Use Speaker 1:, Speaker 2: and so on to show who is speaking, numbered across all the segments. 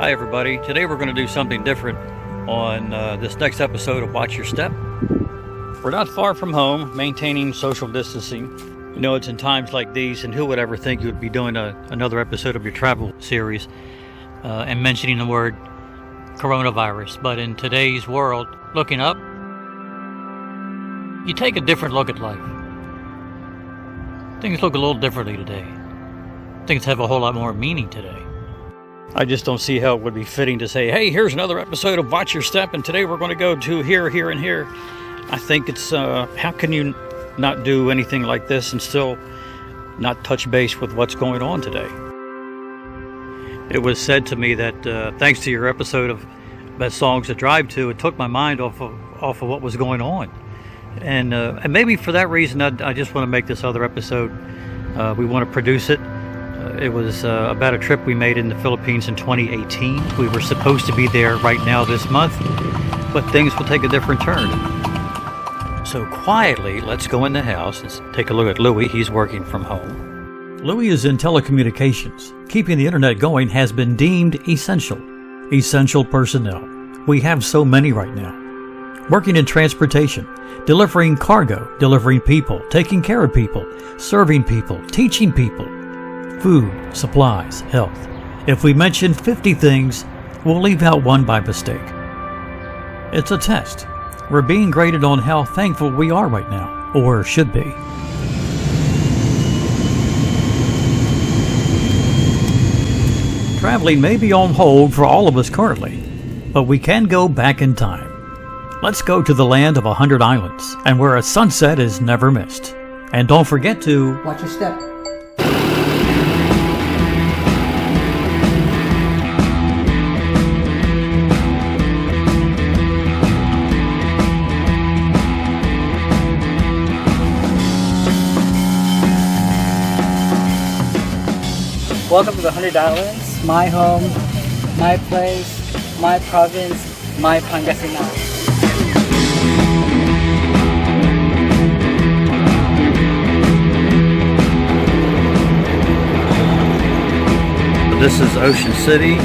Speaker 1: Hi everybody, today we're going to do something different on this next episode of Watch Your Step. We're not far from home, maintaining social distancing. You know, it's in times like these, and who would ever think you would be doing another episode of your travel series and mentioning the word coronavirus. But in today's world, looking up, you take a different look at life. Things look a little differently today. Things have a whole lot more meaning today. I just don't see how it would be fitting to say, hey, here's another episode of Watch Your Step, and today we're going to go to here, here, and here. I think it's, how can you not do anything like this and still not touch base with what's going on today? It was said to me that thanks to your episode of Best Songs to Drive To, it took my mind off of what was going on. And maybe for that reason, I just want to make this other episode. We want to produce it. It was about a trip we made in the Philippines in 2018. We were supposed to be there right now this month, but things will take a different turn. So quietly, let's go in the house and take a look at Louie. He's working from home. Louie is in telecommunications. Keeping the internet going has been deemed essential. Essential personnel. We have so many right now. Working in transportation, delivering cargo, delivering people, taking care of people, serving people, teaching people. Food, supplies, health. If we mention 50 things, we'll leave out one by mistake. It's a test. We're being graded on how thankful we are right now, or should be. Traveling may be on hold for all of us currently, but we can go back in time. Let's go to the land of 100 islands, and where a sunset is never missed. And don't forget to
Speaker 2: watch your step. Welcome to the 100 Islands, my home, my place, my province, my Pangasinan.
Speaker 1: This is Ocean City.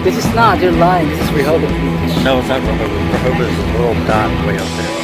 Speaker 2: This is not, you're lying, this is Rehoboth Beach.
Speaker 1: No, it's not Rehoboth. Rehoboth is a little dot way up there.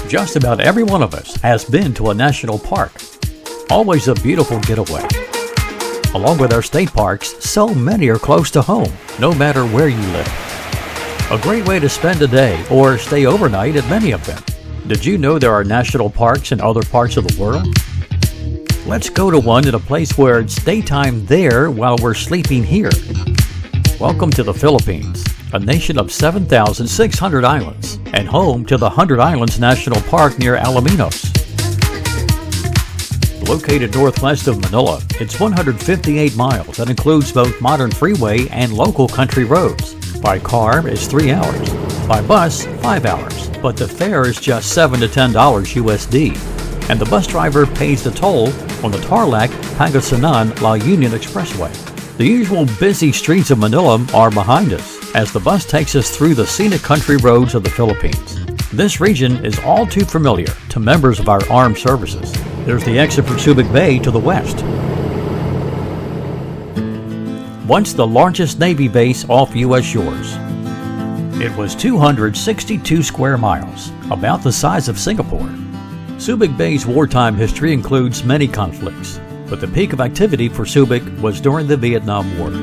Speaker 1: Just about every one of us has been to a national park. Always a beautiful getaway. Along with our state parks, so many are close to home, no matter where you live. A great way to spend a day or stay overnight at many of them. Did you know there are national parks in other parts of the world? Let's go to one in a place where it's daytime there while we're sleeping here. Welcome to the Philippines, a nation of 7,600 islands, and home to the 100 Islands National Park near Alaminos. Located northwest of Manila, it's 158 miles and includes both modern freeway and local country roads. By car, it's 3 hours. By bus, 5 hours. But the fare is just $7 to $10 USD, and the bus driver pays the toll on the Tarlac Pangasinan La Union Expressway. The usual busy streets of Manila are behind us, as the bus takes us through the scenic country roads of the Philippines. This region is all too familiar to members of our armed services. There's the exit for Subic Bay to the west. Once the largest Navy base off U.S. shores. It was 262 square miles, about the size of Singapore. Subic Bay's wartime history includes many conflicts, but the peak of activity for Subic was during the Vietnam War.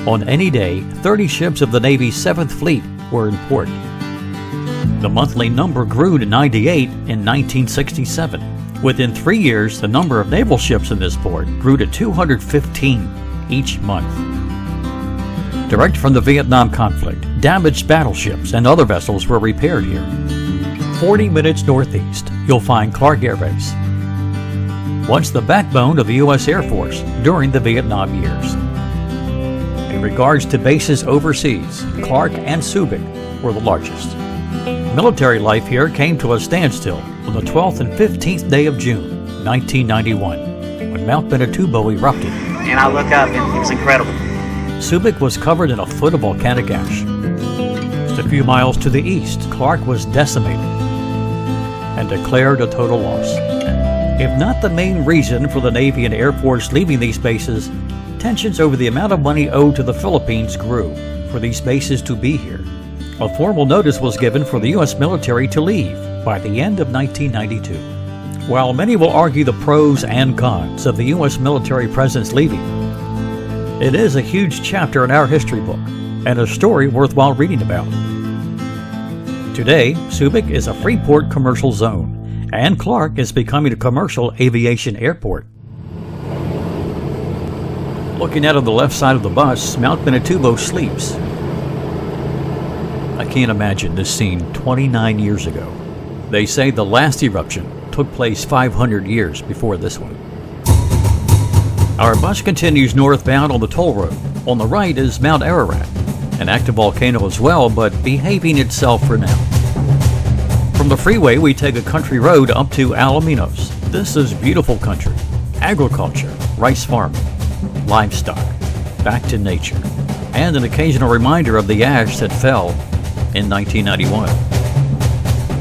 Speaker 1: On any day, 30 ships of the Navy's 7th Fleet were in port. The monthly number grew to 98 in 1967. Within 3 years, the number of naval ships in this port grew to 215 each month. Direct from the Vietnam conflict, damaged battleships and other vessels were repaired here. 40 minutes northeast, you'll find Clark Air Base, once the backbone of the U.S. Air Force during the Vietnam years. In regards to bases overseas, Clark and Subic were the largest. Military life here came to a standstill on the 12th and 15th day of June, 1991, when Mount Pinatubo erupted.
Speaker 2: And I look up and it was incredible.
Speaker 1: Subic was covered in a foot of volcanic ash. a few miles to the east, Clark was decimated and declared a total loss. If not the main reason for the Navy and Air Force leaving these bases, tensions over the amount of money owed to the Philippines grew for these bases to be here. A formal notice was given for the U.S. military to leave by the end of 1992. While many will argue the pros and cons of the U.S. military presence leaving, it is a huge chapter in our history book and a story worthwhile reading about. Today, Subic is a Freeport commercial zone, and Clark is becoming a commercial aviation airport. Looking out of the left side of the bus, Mount Pinatubo sleeps. I can't imagine this scene 29 years ago. They say the last eruption took place 500 years before this one. Our bus continues northbound on the toll road. On the right is Mount Ararat, an active volcano as well, but behaving itself for now. From the freeway, we take a country road up to Alaminos. This is beautiful country. Agriculture, rice farming, livestock, back to nature, and an occasional reminder of the ash that fell in 1991.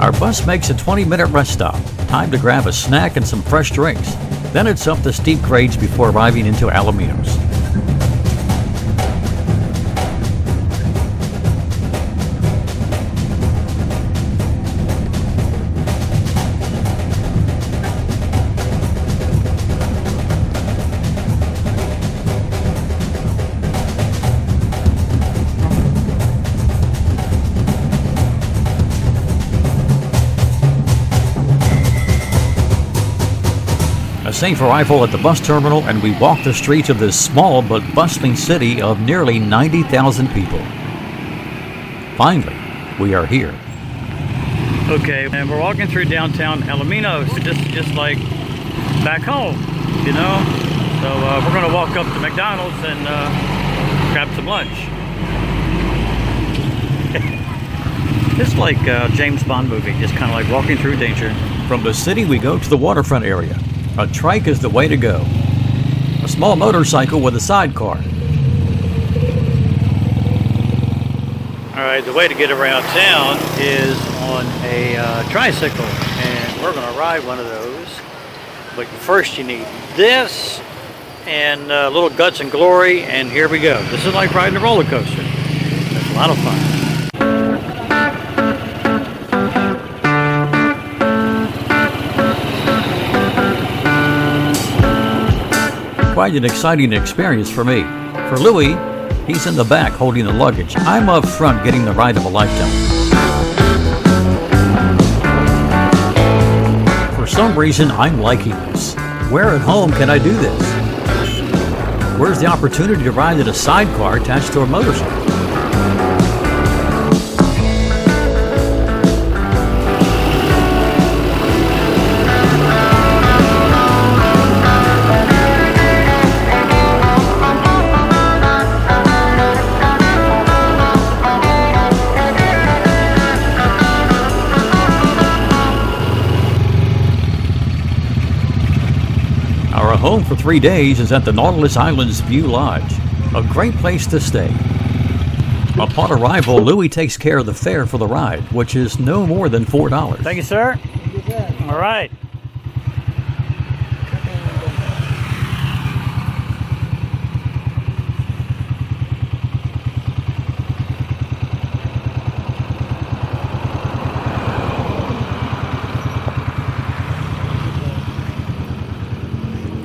Speaker 1: Our bus makes a 20-minute rest stop. Time to grab a snack and some fresh drinks. Then it's up the steep grades before arriving into Alaminos. A safe arrival at the bus terminal, and we walk the streets of this small but bustling city of nearly 90,000 people. Finally, we are here. Okay, and we're walking through downtown Alaminos, just like back home, you know? So we're going to walk up to McDonald's and grab some lunch. It's like a James Bond movie, just kind of like walking through danger. From the city, we go to the waterfront area. A trike is the way to go. A small motorcycle with a sidecar. All right, the way to get around town is on a tricycle, and we're going to ride one of those. But first you need this and a little guts and glory, and here we go. This is like riding a roller coaster. It's a lot of fun. Quite an exciting experience for me. For Louie, he's in the back holding the luggage. I'm up front getting the ride of a lifetime. For some reason, I'm liking this. Where at home can I do this? Where's the opportunity to ride in a sidecar attached to a motorcycle? Our home for 3 days is at the Nautilus Islands View Lodge, a great place to stay. Upon arrival, Louie takes care of the fare for the ride, which is no more than $4. Thank you, sir. All right.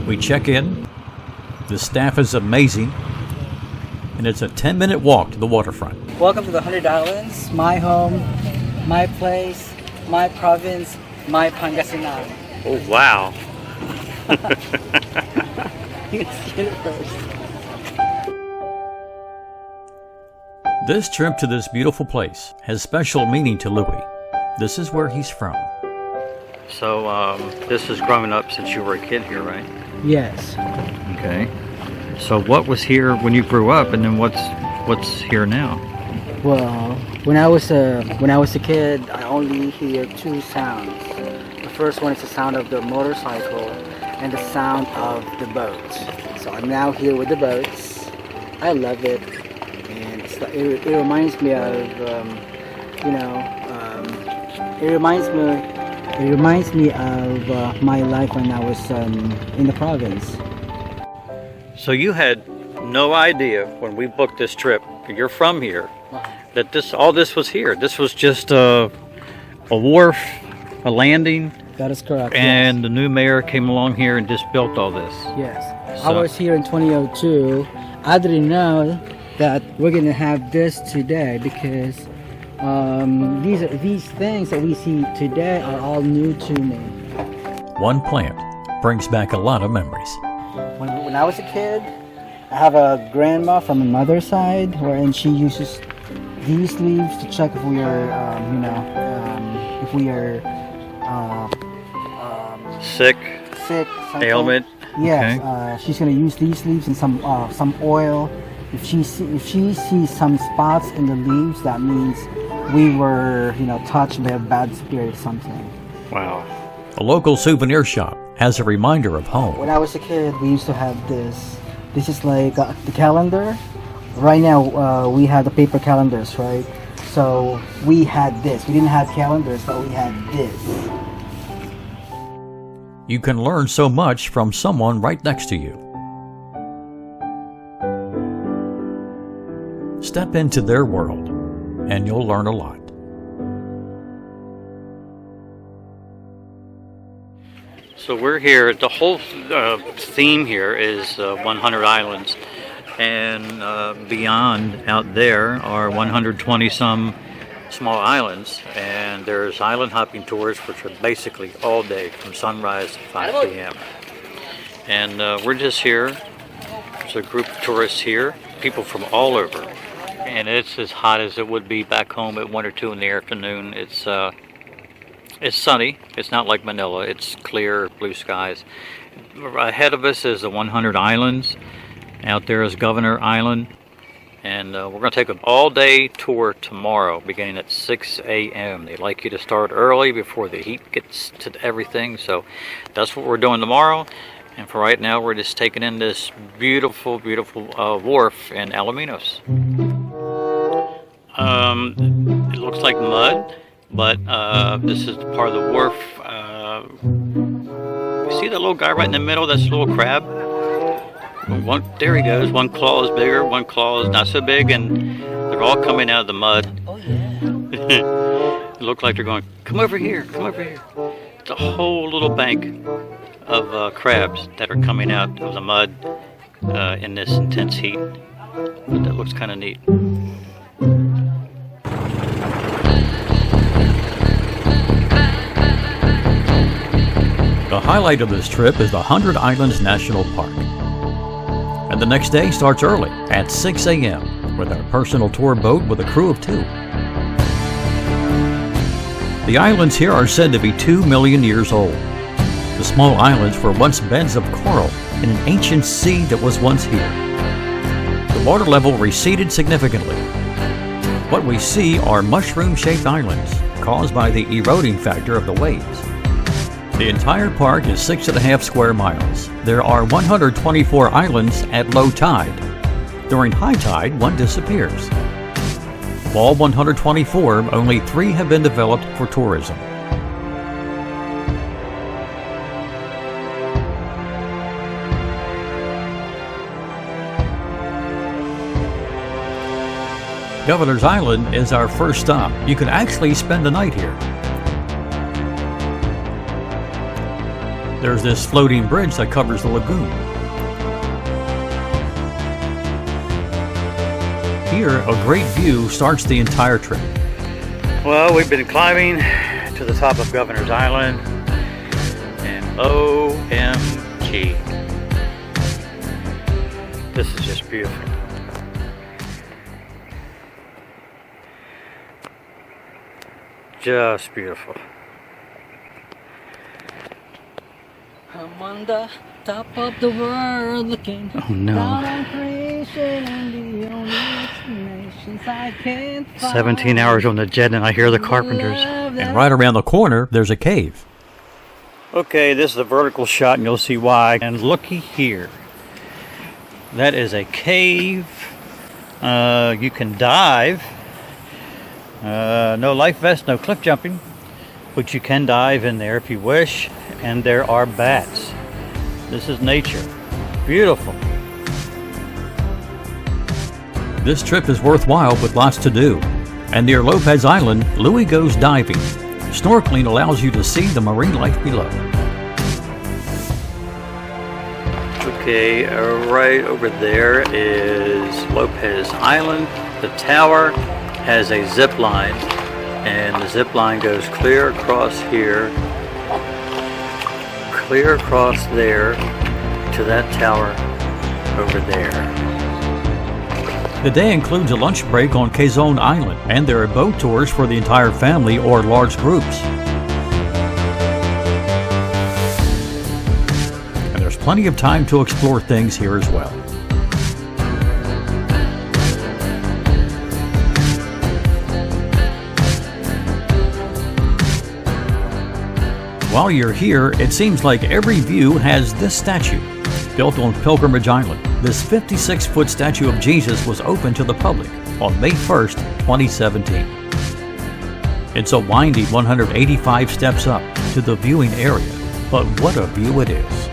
Speaker 1: We check in. The staff is amazing, and it's a 10-minute walk to the waterfront.
Speaker 2: Welcome to the 100 Islands, my home, my place, my province, my Pangasinan.
Speaker 1: Oh, wow.
Speaker 2: You can see it first.
Speaker 1: This trip to this beautiful place has special meaning to Louie. This is where he's from. So, this is growing up since you were a kid here, right?
Speaker 2: Yes.
Speaker 1: Okay. So what was here when you grew up, and then what's here now?
Speaker 2: Well, when I was a kid, I only hear two sounds. The first one is the sound of the motorcycle and the sound of the boat. So I'm now here with the boats. I love it, and it reminds me of you know, it reminds me of my life when I was in the province.
Speaker 1: So you had no idea when we booked this trip, you're from here, that all this was here. This was just a wharf, a landing.
Speaker 2: That is correct.
Speaker 1: And the new mayor came along here and just built all this.
Speaker 2: Yes.
Speaker 1: So,
Speaker 2: I was here in 2002. I didn't know that we're gonna have this today because these things that we see today are all new to me.
Speaker 3: One plant brings back a lot of memories.
Speaker 2: When I was a kid, I have a grandma from my mother's side, wherein she uses these leaves to check if we are, if we are
Speaker 1: sick, ailment.
Speaker 2: Yes,
Speaker 1: okay.
Speaker 2: She's gonna use these leaves and some oil. If she sees some spots in the leaves, that means we were, touched by a bad spirit or something.
Speaker 1: Wow.
Speaker 3: A local souvenir shop has a reminder of home.
Speaker 2: When I was a kid, we used to have this. This is like the calendar. Right now, we have the paper calendars, right? So we had this. We didn't have calendars, but we had this.
Speaker 3: You can learn so much from someone right next to you. Step into their world, and you'll learn a lot.
Speaker 1: So we're here. The whole theme here is 100 islands, and beyond out there are 120 some small islands, and there's island hopping tours, which are basically all day from sunrise to 5 p.m. And we're just here. There's a group of tourists here, people from all over, and it's as hot as it would be back home at 1 or 2 in the afternoon. It's sunny. It's not like Manila. It's clear blue skies. Ahead of us is the 100 islands. Out there is Governor Island. And we're going to take an all-day tour tomorrow, beginning at 6 a.m. They like you to start early before the heat gets to everything. So that's what we're doing tomorrow. And for right now, we're just taking in this beautiful, beautiful wharf in Alaminos. It looks like mud. But this is part of the wharf. You see that little guy right in the middle? That's a little crab. There he goes. One claw is bigger, one claw is not so big, and they're all coming out of the mud.
Speaker 2: Oh yeah.
Speaker 1: It looks like they're going, come over here, come over here. It's a whole little bank of crabs that are coming out of the mud in this intense heat. But that looks kind of neat.
Speaker 3: The highlight of this trip is the 100 Islands National Park. And the next day starts early at 6 a.m. with our personal tour boat with a crew of 2. The islands here are said to be 2 million years old. The small islands were once beds of coral in an ancient sea that was once here. The water level receded significantly. What we see are mushroom-shaped islands caused by the eroding factor of the waves. The entire park is 6.5 square miles. There are 124 islands at low tide. During high tide, one disappears. Of all 124, only 3 have been developed for tourism. Governor's Island is our first stop. You can actually spend the night here. There's this floating bridge that covers the lagoon. Here, a great view starts the entire trip.
Speaker 1: Well, we've been climbing to the top of Governor's Island, and OMG, this is just beautiful. Just beautiful.
Speaker 2: I'm on the top of the world looking down on creation, and the only explanations I can find.
Speaker 1: 17 hours on the jet, and I hear the carpenters.
Speaker 3: And right around the corner, there's a cave.
Speaker 1: Okay, this is a vertical shot, and you'll see why. And looky here. That is a cave. You can dive No life vest, no cliff jumping, but you can dive in there if you wish, and there are bats. This is nature. Beautiful.
Speaker 3: This trip is worthwhile with lots to do. And near Lopez Island, Louie goes diving. Snorkeling allows you to see the marine life below.
Speaker 1: Okay, right over there is Lopez Island. The tower has a zip line, and the zip line goes clear across here, clear across there to that tower over there.
Speaker 3: The day includes a lunch break on Quezon Island, and there are boat tours for the entire family or large groups. And there's plenty of time to explore things here as well. While you're here, it seems like every view has this statue. Built on Pilgrimage Island, this 56-foot statue of Jesus was open to the public on May 1st, 2017. It's a windy 185 steps up to the viewing area, but what a view it is.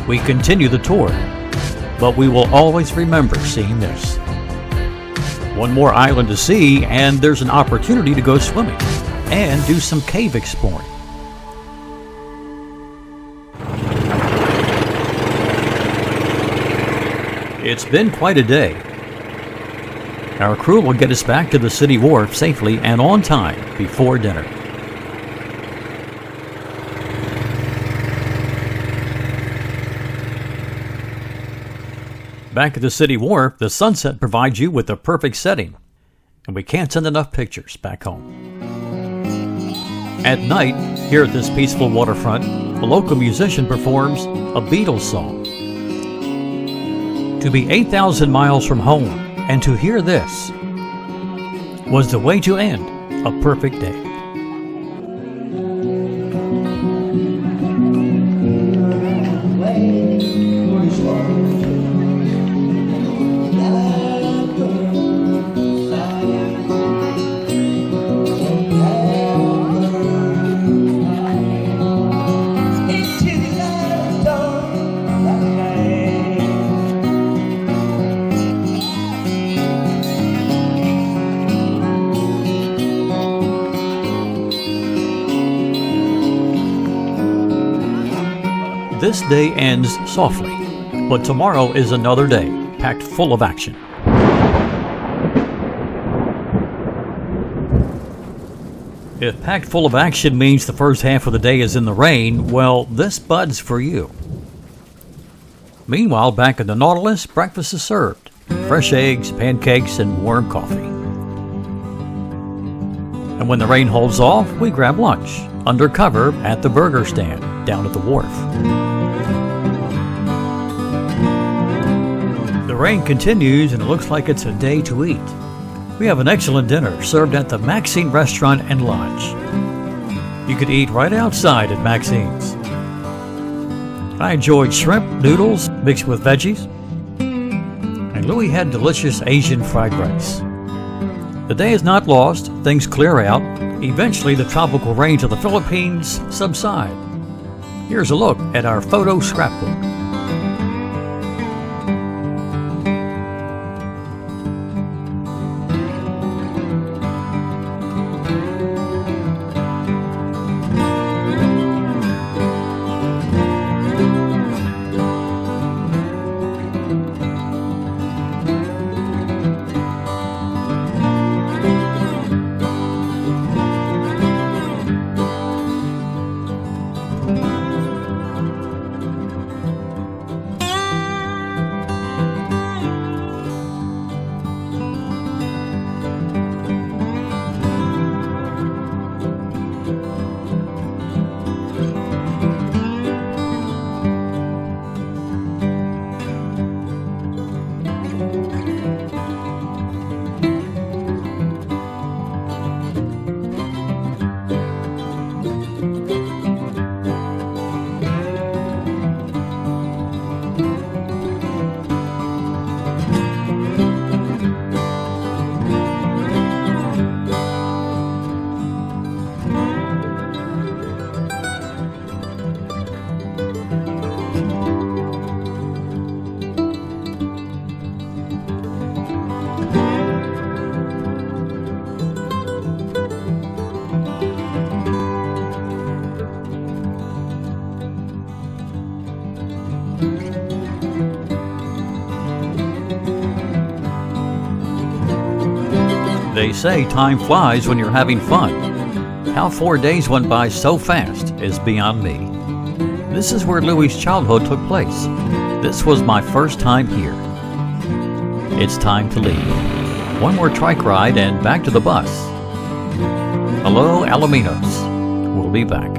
Speaker 3: We continue the tour, but we will always remember seeing this. One more island to see, and there's an opportunity to go swimming and do some cave exploring. It's been quite a day. Our crew will get us back to the city wharf safely and on time before dinner. Back at the city wharf, the sunset provides you with the perfect setting, and we can't send enough pictures back home. At night, here at this peaceful waterfront, a local musician performs a Beatles song. To be 8,000 miles from home and to hear this was the way to end a perfect day. This day ends softly, but tomorrow is another day packed full of action. If packed full of action means the first half of the day is in the rain, well, this bud's for you. Meanwhile, back at the Nautilus, breakfast is served. Fresh eggs, pancakes, and warm coffee. And when the rain holds off, we grab lunch, under cover at the burger stand down at the wharf. The rain continues and it looks like it's a day to eat. We have an excellent dinner served at the Maxine Restaurant and Lodge. You could eat right outside at Maxine's. I enjoyed shrimp, noodles mixed with veggies, and Louie had delicious Asian fried rice. The day is not lost, things clear out. Eventually the tropical rains of the Philippines subside. Here's a look at our photo scrapbook. They say time flies when you're having fun. How 4 days went by so fast is beyond me. This is where Louie's childhood took place. This was my first time here. It's time to leave. One more trike ride and back to the bus. Hello, Alaminos. We'll be back.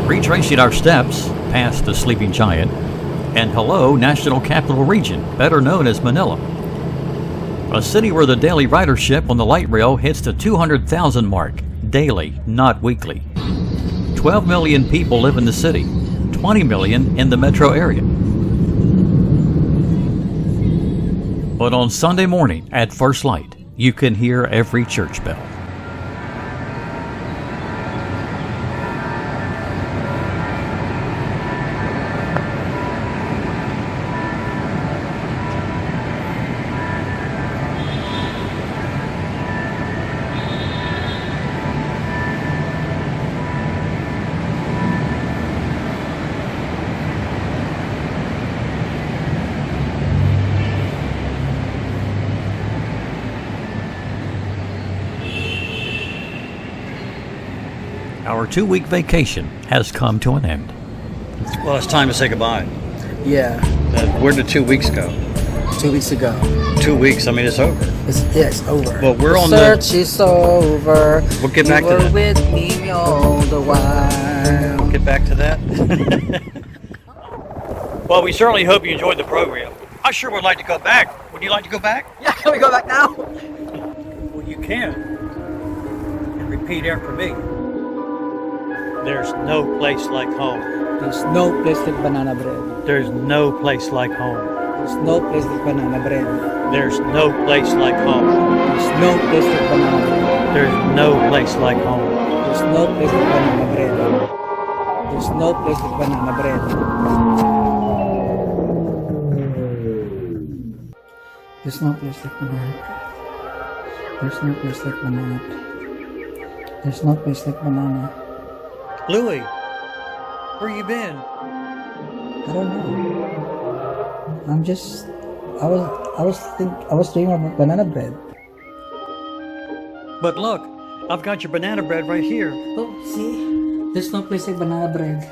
Speaker 3: Retracing our steps past the sleeping giant, and hello, National Capital Region, better known as Manila. A city where the daily ridership on the light rail hits the 200,000 mark, daily, not weekly. 12 million people live in the city, 20 million in the metro area. But on Sunday morning, at first light, you can hear every church bell. Our 2-week vacation has come to an end.
Speaker 1: Well, it's time to say goodbye.
Speaker 2: Yeah,
Speaker 1: Where did 2 weeks go?
Speaker 2: 2 weeks ago.
Speaker 1: 2 weeks, I mean, it's over.
Speaker 2: It's over.
Speaker 1: Well, we're on
Speaker 2: the search is over.
Speaker 1: We'll get back to that.
Speaker 2: You were with me all the while.
Speaker 1: We'll get back to that. Well, we certainly hope you enjoyed the program. I sure would like to go back. Would you like to go back?
Speaker 2: Yeah, can we go back now?
Speaker 1: Well, you can. And repeat after me. There's no place like home.
Speaker 2: There's no place like banana bread.
Speaker 1: There's no place like home.
Speaker 2: There's no place like banana bread.
Speaker 1: There's no place like home.
Speaker 2: There's no place like banana bread.
Speaker 1: There's no place like home.
Speaker 2: There's no place like banana bread. There's no place like banana bread. There's no place like banana bread. There's no place like banana. There's no place like banana.
Speaker 1: Louie, where you been?
Speaker 2: I don't know. I was dreaming about banana bread.
Speaker 1: But look, I've got your banana bread right here.
Speaker 2: Oh, see? There's no place like banana bread.